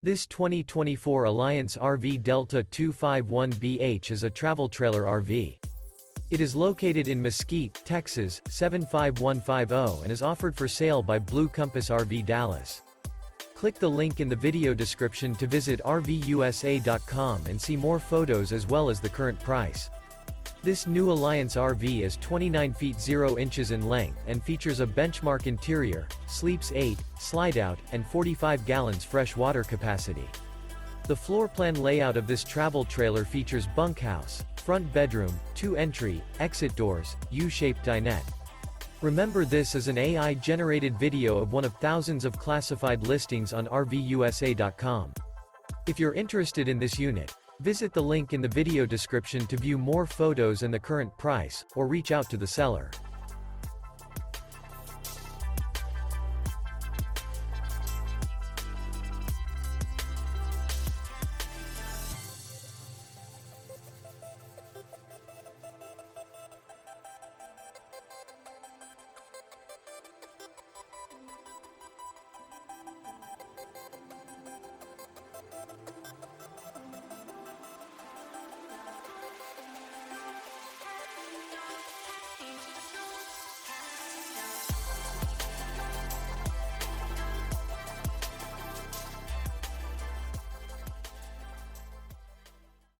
This 2024 Alliance RV Delta 251BH is a travel trailer RV. It is located in Mesquite, Texas, 75150 and is offered for sale by Blue Compass RV Dallas. Click the link in the video description to visit RVUSA.com and see more photos as well as the current price. This new Alliance RV is 29 feet 0 inches in length and features a benchmark interior, sleeps 8, Slideout, and 45 gallons fresh water capacity. The floor plan layout of this travel trailer features bunkhouse, front bedroom, 2 entry, exit doors, U-shaped dinette. Remember, this is an AI-generated video of one of thousands of classified listings on RVUSA.com. If you're interested in this unit, visit the link in the video description to view more photos and the current price, or reach out to the seller.